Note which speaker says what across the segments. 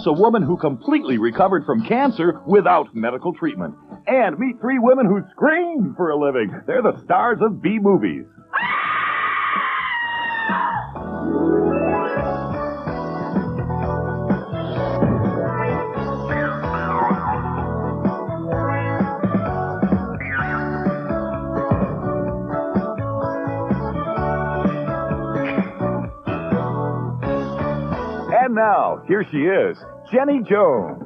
Speaker 1: A woman who completely recovered from cancer without medical treatment. And meet 3 women who scream for a living. They're the stars of B movies. And now, here she is, Jenny Jones.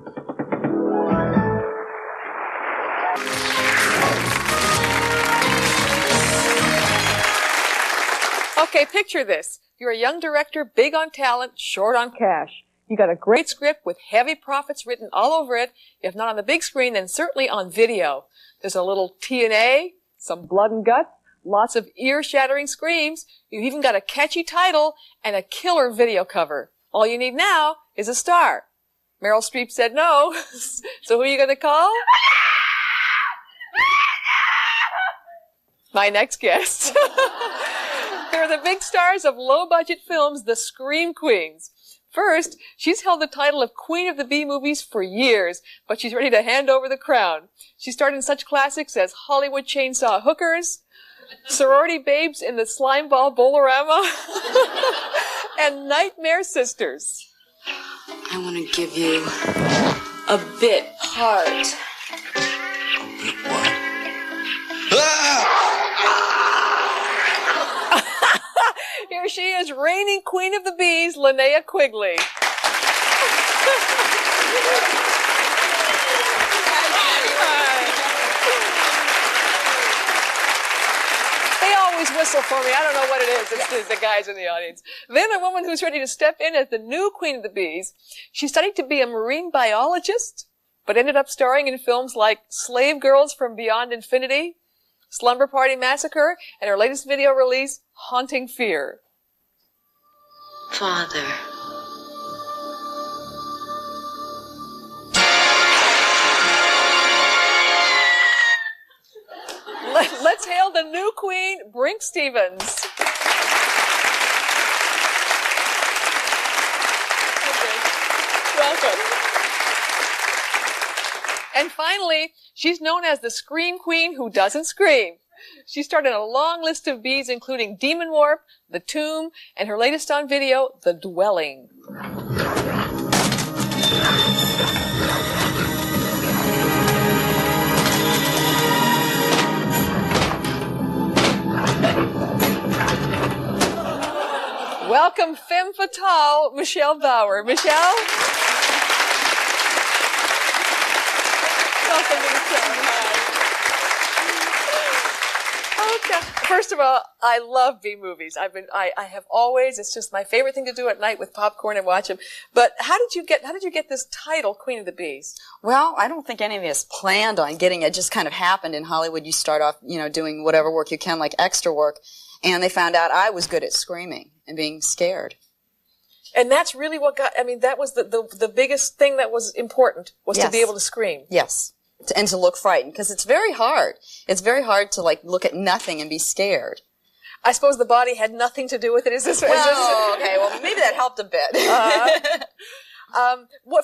Speaker 2: Okay, picture this. You're a young director, big on talent, short on cash. You got a great script with heavy profits written all over it. If not on the big screen, then certainly on video. There's a little TNA, some blood and guts, lots of ear-shattering screams. You've even got a catchy title and a killer video cover. All you need now is a star. Meryl Streep said no. So who are you going to call? My next guest. They're the big stars of low-budget films, the Scream Queens. First, she's held the title of Queen of the B-movies for years, but she's ready to hand over the crown. She starred in such classics as Hollywood Chainsaw Hookers, Sorority Babes in the Slimeball Bolorama, and Nightmare Sisters.
Speaker 3: I want to give you a bit part.
Speaker 4: What? Ah!
Speaker 2: Here she is, reigning Queen of the Bees, Linnea Quigley. They always whistle for me. I don't know what it is. It's the guys in the audience. Then a woman who's ready to step in as the new Queen of the Bees. She studied to be a marine biologist, but ended up starring in films like Slave Girls from Beyond Infinity, Slumber Party Massacre, and her latest video release, Haunting Fear.
Speaker 3: Father.
Speaker 2: Let's hail the new queen, Brinke Stevens. Welcome. And finally, she's known as the Scream Queen who doesn't scream. She starred in a long list of Bs, including Demon Warp, The Tomb, and her latest on video, The Dwelling. Welcome, femme fatale, Michelle Bauer. Michelle? Welcome to the show. Okay. First of all, I love B movies. I have always, it's just my favorite thing to do at night with popcorn and watch them. But how did you get this title, Queen of the Bees?
Speaker 5: Well, I don't think any of us planned on getting it. It just kind of happened in Hollywood. You start off, doing whatever work you can, like extra work. And they found out I was good at screaming and being scared.
Speaker 2: And that's really what that was the biggest thing that was important, was
Speaker 5: Yes.
Speaker 2: to be able to scream.
Speaker 5: Yes. And to look frightened, because it's very hard. It's very hard to, look at nothing and be scared.
Speaker 2: I suppose the body had nothing to do with it. Is
Speaker 5: Okay. Well, maybe that helped a bit.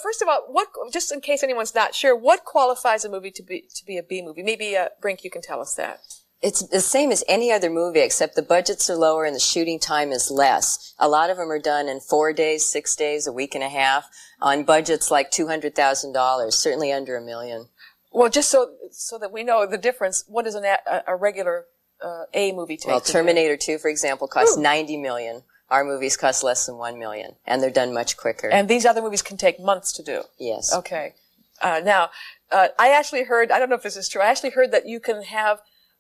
Speaker 2: First of all, just in case anyone's not sure, what qualifies a movie to be a B movie? Maybe, Brinke, you can tell us that.
Speaker 6: It's the same as any other movie, except the budgets are lower and the shooting time is less. A lot of them are done in 4 days, 6 days, a week and a half, on budgets like $200,000, certainly under $1 million.
Speaker 2: Well, just so that we know the difference, what does a regular A movie take?
Speaker 6: Well, Terminator 2, for example, costs $90 million. Our movies cost less than $1 million, and they're done much quicker.
Speaker 2: And these other movies can take months to do.
Speaker 6: Yes.
Speaker 2: Okay. Now, I actually heard, I don't know if this is true, I actually heard that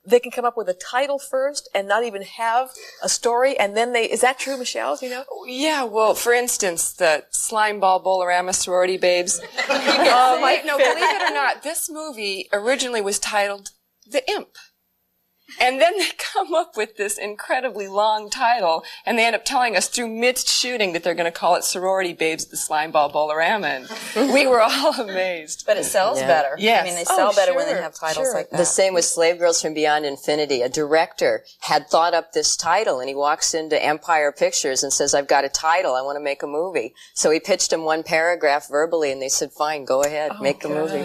Speaker 2: they can come up with a title first and not even have a story, and then is that true, Michelle? Do you know?
Speaker 7: Yeah, well, for instance, the Slimeball Bolorama Sorority Babes.
Speaker 2: Oh,
Speaker 7: believe it or not, this movie originally was titled The Imp. And then they come up with this incredibly long title, and they end up telling us through mid-shooting that they're going to call it Sorority Babes, the Slimeball Bolorama. And we were all amazed.
Speaker 5: But it sells better.
Speaker 7: Yes.
Speaker 5: I mean, they sell better when they have titles like that.
Speaker 6: The same with Slave Girls from Beyond Infinity. A director had thought up this title, and he walks into Empire Pictures and says, I've got a title. I want to make a movie. So he pitched him one paragraph verbally, and they said, fine, go ahead, make the movie.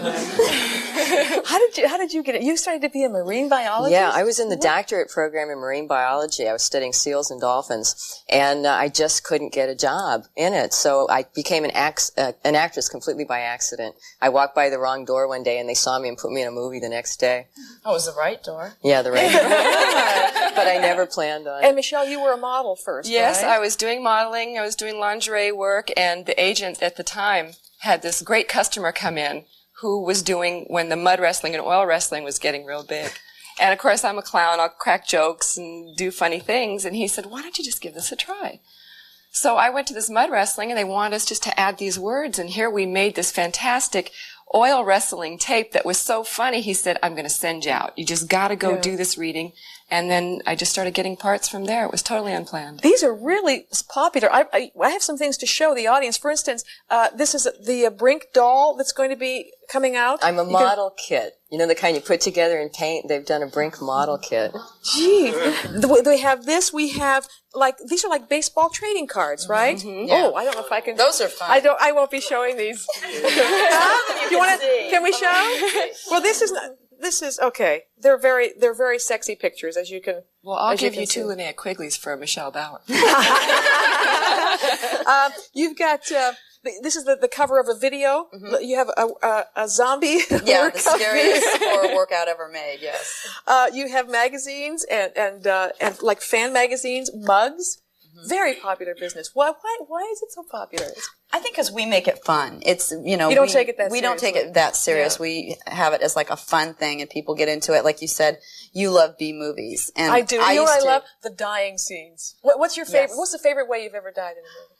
Speaker 2: How did you get it? You started to be a marine biologist?
Speaker 6: Yeah, I was in the doctorate program in marine biology. I was studying seals and dolphins, and I just couldn't get a job in it. So I became an actress completely by accident. I walked by the wrong door one day, and they saw me and put me in a movie the next day.
Speaker 5: Oh, it was the right door.
Speaker 6: Yeah, the right door. But I never planned on it.
Speaker 2: And Michelle, you were a model first,
Speaker 7: Yes,
Speaker 2: right?
Speaker 7: I was doing modeling, I was doing lingerie work, and the agent at the time had this great customer come in who was doing when the mud wrestling and oil wrestling was getting real big. And of course, I'm a clown, I'll crack jokes and do funny things, and he said, why don't you just give this a try? So I went to this mud wrestling, and they wanted us just to add these words, and here we made this fantastic oil wrestling tape that was so funny. He said, I'm going to send you out. You just got to go do this reading. And then I just started getting parts from there. It was totally unplanned.
Speaker 2: These are really popular. I have some things to show the audience. For instance, this is the Brinke doll that's going to be coming out.
Speaker 6: I'm a model kit. You know, the kind you put together in paint? They've done a Brinke model kit.
Speaker 2: Gee. They have this. We have, these are like baseball trading cards, right?
Speaker 5: Mm-hmm. Yeah.
Speaker 2: Oh, I don't know if I can.
Speaker 5: Those are fun.
Speaker 2: I won't be showing these. You want to? Can we show? Well, this is okay. They're very sexy pictures, as you can.
Speaker 7: Well, I'll give you
Speaker 2: see.
Speaker 7: 2 Linnea Quigleys for Michelle Bauer.
Speaker 2: You've got. This is the cover of a video. Mm-hmm. You have a zombie.
Speaker 5: Yeah, the scariest horror workout ever made. Yes.
Speaker 2: You have magazines and like fan magazines, mugs. Mm-hmm. Very popular business. Why is it so popular?
Speaker 5: I think because we make it fun. It's, you
Speaker 2: don't take it that
Speaker 5: we don't take it that serious. Yeah. We have it as like a fun thing, and people get into it. Like you said, you love B movies, and
Speaker 2: I do. You know what I love? The dying scenes. What's your favorite?
Speaker 5: Yes.
Speaker 2: What's the favorite way you've ever died in a movie?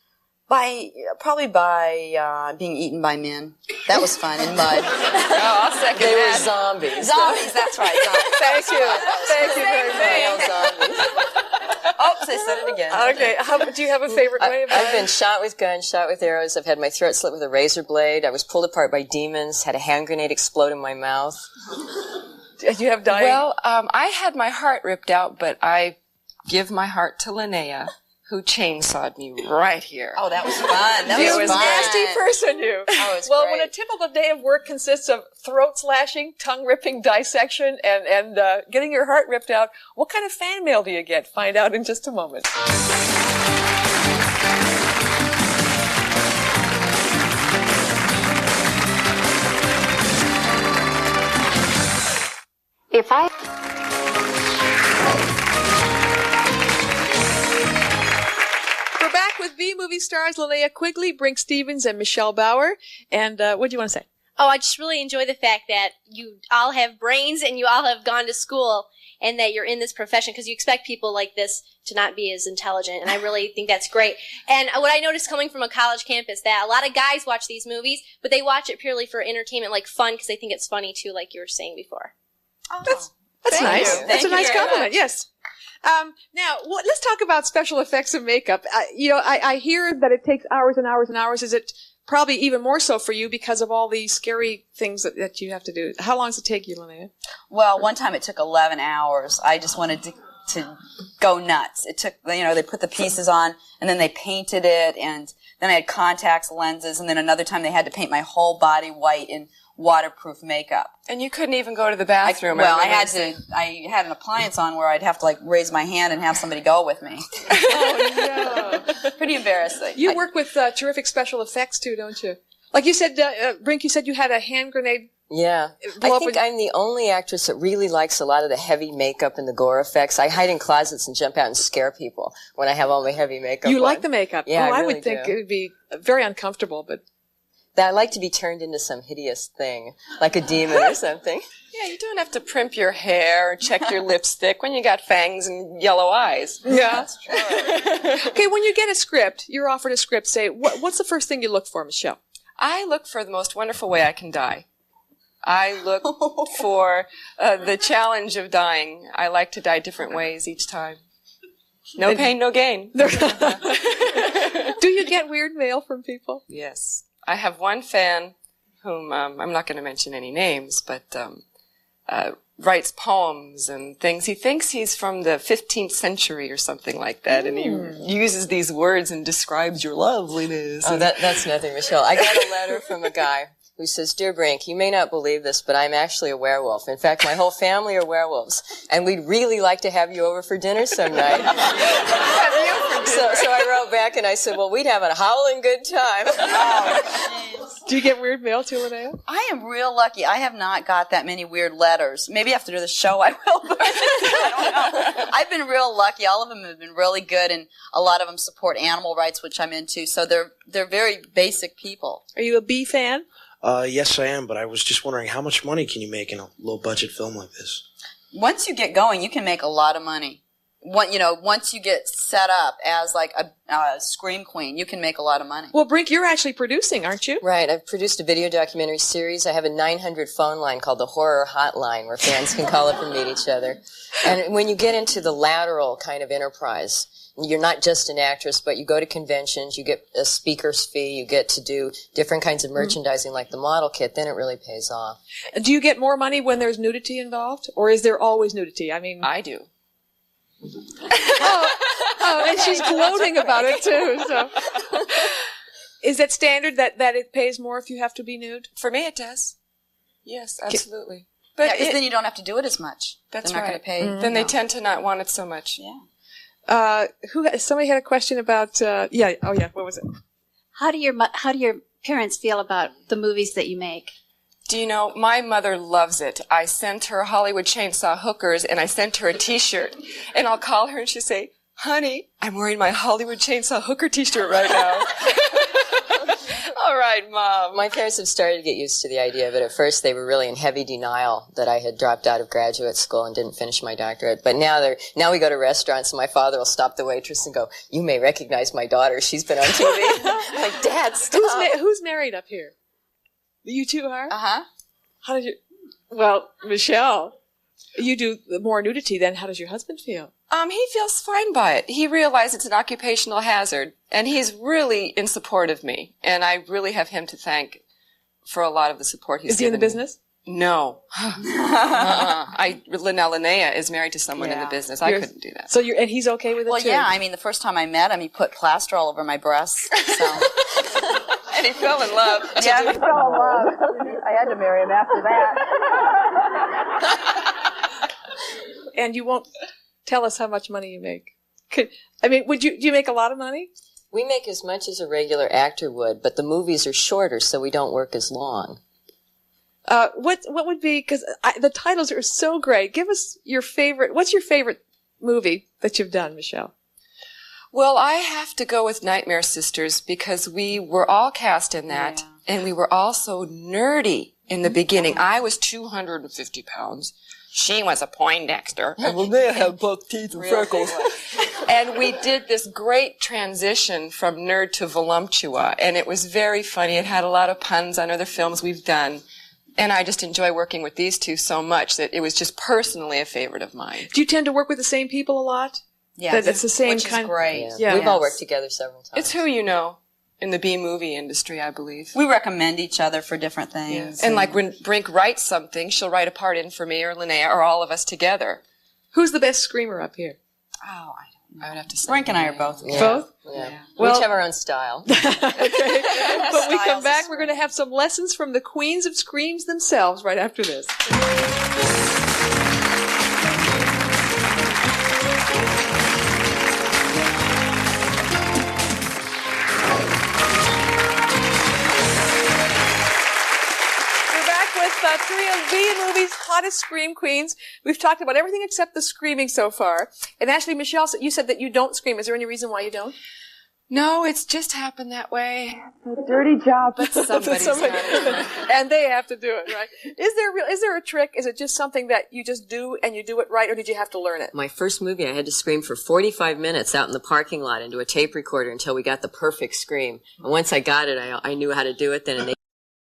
Speaker 5: Probably by being eaten by men. That was fun in mud.
Speaker 7: I'll second
Speaker 6: They
Speaker 7: that.
Speaker 6: were zombies.
Speaker 5: Zombies, that's right. Zombies.
Speaker 2: Thank you very much.
Speaker 6: Zombies.
Speaker 5: Oops, I said it again.
Speaker 2: Okay. Do you have a favorite way of
Speaker 6: I've been shot with guns, shot with arrows. I've had my throat slit with a razor blade. I was pulled apart by demons. Had a hand grenade explode in my mouth.
Speaker 2: Do you have dying?
Speaker 7: Well, I had my heart ripped out, but I give my heart to Linnea, who chainsawed me right here.
Speaker 5: Oh, that was fun. That
Speaker 2: you
Speaker 5: was fun.
Speaker 2: nasty person, you.
Speaker 5: Oh, it was
Speaker 2: well,
Speaker 5: great.
Speaker 2: when a typical day of work consists of throat slashing, tongue ripping, dissection, and getting your heart ripped out, what kind of fan mail do you get? Find out in just a moment. We're back with B-movie stars Linnea Quigley, Brinke Stevens, and Michelle Bauer. And what do you want to say?
Speaker 8: Oh, I just really enjoy the fact that you all have brains and you all have gone to school and that you're in this profession, because you expect people like this to not be as intelligent, and I really think that's great. And what I noticed coming from a college campus, that a lot of guys watch these movies, but they watch it purely for entertainment, like fun, because they think it's funny too, like you were saying before.
Speaker 2: Oh, that's nice.
Speaker 5: You.
Speaker 2: That's a nice compliment.
Speaker 5: Much.
Speaker 2: Yes. Now, let's talk about special effects and makeup. I hear that it takes hours and hours and hours. Is it probably even more so for you because of all the scary things that you have to do? How long does it take you, Linnea?
Speaker 5: Well, one time it took 11 hours. I just wanted to go nuts. It took, they put the pieces on, and then they painted it, and then I had contacts, lenses, and then another time they had to paint my whole body white in waterproof makeup.
Speaker 7: And you couldn't even go to the bathroom.
Speaker 5: I had an appliance on where I'd have to raise my hand and have somebody go with me.
Speaker 2: Oh, no.
Speaker 5: Pretty embarrassing.
Speaker 2: You work with terrific special effects too, don't you? Like you said, Brinke, you said you had a hand grenade.
Speaker 6: Yeah. I think I'm the only actress that really likes a lot of the heavy makeup and the gore effects. I hide in closets and jump out and scare people when I have all my heavy makeup
Speaker 2: You
Speaker 6: on.
Speaker 2: like the makeup?
Speaker 6: Yeah,
Speaker 2: I
Speaker 6: really
Speaker 2: would think
Speaker 6: do.
Speaker 2: it would be very uncomfortable, but...
Speaker 6: I like to be turned into some hideous thing, like a demon or something.
Speaker 7: Yeah, you don't have to primp your hair or check your lipstick when you got fangs and yellow eyes.
Speaker 2: Yeah.
Speaker 5: That's true.
Speaker 2: Okay, when you get a script, you're offered a script, say, what's the first thing you look for, Michelle?
Speaker 7: I look for the most wonderful way I can die. I look for the challenge of dying. I like to die different ways each time. No pain, no gain.
Speaker 2: Do you get weird mail from people?
Speaker 7: Yes. I have one fan whom, I'm not going to mention any names, but writes poems and things. He thinks he's from the 15th century or something like that, and he uses these words and describes your loveliness.
Speaker 6: Oh, that's nothing, Michelle. I got a letter from a guy who says, "Dear Brinke, you may not believe this, but I'm actually a werewolf. In fact, my whole family are werewolves, and we'd really like to have you over for dinner some night." So I wrote back and I said, "Well, we'd have a howling good time."
Speaker 2: Do you get weird mail too, Linnea?
Speaker 5: I am real lucky. I have not got that many weird letters. Maybe after the show I will, but I don't know. I've been real lucky. All of them have been really good, and a lot of them support animal rights, which I'm into. So they're very basic people.
Speaker 2: Are you a bee fan?
Speaker 9: Yes, I am, but I was just wondering, how much money can you make in a low-budget film like this?
Speaker 5: Once you get going, you can make a lot of money. Once you get set up as like a scream queen, you can make a lot of money.
Speaker 2: Well, Brinke, you're actually producing, aren't you?
Speaker 6: Right. I've produced a video documentary series. I have a 900 phone line called the Horror Hotline where fans can call up and meet each other. And when you get into the lateral kind of enterprise, you're not just an actress, but you go to conventions, you get a speaker's fee, you get to do different kinds of merchandising like the model kit, then it really pays off.
Speaker 2: Do you get more money when there's nudity involved? Or is there always nudity? I mean,
Speaker 7: I do.
Speaker 2: and she's gloating about it too. So, is it standard that it pays more if you have to be nude?
Speaker 7: For me, it does. Yes, absolutely. But
Speaker 5: Because then you don't have to do it as much.
Speaker 7: That's
Speaker 5: They're not
Speaker 7: right.
Speaker 5: going to pay.
Speaker 7: Then they tend to not want it so much.
Speaker 5: Yeah.
Speaker 2: Somebody had a question about. What was it?
Speaker 10: How do your parents feel about the movies that you make?
Speaker 7: Do you know, my mother loves it. I sent her Hollywood Chainsaw Hookers, and I sent her a T-shirt. And I'll call her and she'll say, "Honey, I'm wearing my Hollywood Chainsaw Hooker T-shirt right now." All right, Mom.
Speaker 6: My parents have started to get used to the idea of it. At first, they were really in heavy denial that I had dropped out of graduate school and didn't finish my doctorate. But now we go to restaurants, and my father will stop the waitress and go, "You may recognize my daughter. She's been on TV." I'm like, "Dad, stop."
Speaker 2: Who's married up here? You two are?
Speaker 5: Uh-huh.
Speaker 2: How did you... Well, Michelle, you do more nudity then. How does your husband feel?
Speaker 7: He feels fine by it. He realizes it's an occupational hazard, and he's really in support of me. And I really have him to thank for a lot of the support he's given.
Speaker 2: Is he in the business?
Speaker 7: No. Linnea is married to someone in the business. I couldn't do that.
Speaker 2: So and he's okay with it
Speaker 5: Well,
Speaker 2: too?
Speaker 5: yeah. I mean, the first time I met him, he put plaster all over my breasts. So.
Speaker 7: And he fell in love.
Speaker 5: Yeah, he fell in love. I had to marry him after that.
Speaker 2: And you won't tell us how much money you make. Do you make a lot of money?
Speaker 6: We make as much as a regular actor would, but the movies are shorter, so we don't work as long.
Speaker 2: What would be, because the titles are so great. Give us your favorite. What's your favorite movie that you've done, Michelle?
Speaker 7: Well, I have to go with Nightmare Sisters because we were all cast in that, and we were all so nerdy in the beginning. I was 250 pounds. She was a Poindexter. And Linnea had buck teeth and freckles. And we did this great transition from nerd to voluptua, and it was very funny. It had a lot of puns on other films we've done. And I just enjoy working with these two so much that it was just personally a favorite of mine.
Speaker 2: Do you tend to work with the same people a lot?
Speaker 5: Yeah,
Speaker 2: that's the same
Speaker 5: which
Speaker 2: kind.
Speaker 5: Is great.
Speaker 6: Yeah. We've all worked together several times.
Speaker 7: It's who you know in the B-movie industry, I believe.
Speaker 5: We recommend each other for different things.
Speaker 7: Yes. And like when Brinke writes something, she'll write a part in for me or Linnea or all of us together.
Speaker 2: Who's the best screamer up here?
Speaker 5: Oh, I don't know.
Speaker 7: I would have to say.
Speaker 5: Brinke and I are both.
Speaker 6: Yeah.
Speaker 2: Both?
Speaker 6: Yeah.
Speaker 2: Well,
Speaker 6: we each have our own style.
Speaker 2: Okay. When we come back, we're going to have some lessons from the queens of screams themselves right after this. Three of B-Movie's hottest scream queens. We've talked about everything except the screaming so far. And actually, Michelle, you said that you don't scream. Is there any reason why you don't?
Speaker 7: No, it's just happened that way.
Speaker 2: Dirty job.
Speaker 7: But somebody's got it.
Speaker 2: And they have to do it, right? Is there a trick? Is it just something that you just do and you do it right, or did you have to learn it?
Speaker 6: My first movie, I had to scream for 45 minutes out in the parking lot into a tape recorder until we got the perfect scream. And once I got it, I knew how to do it then, and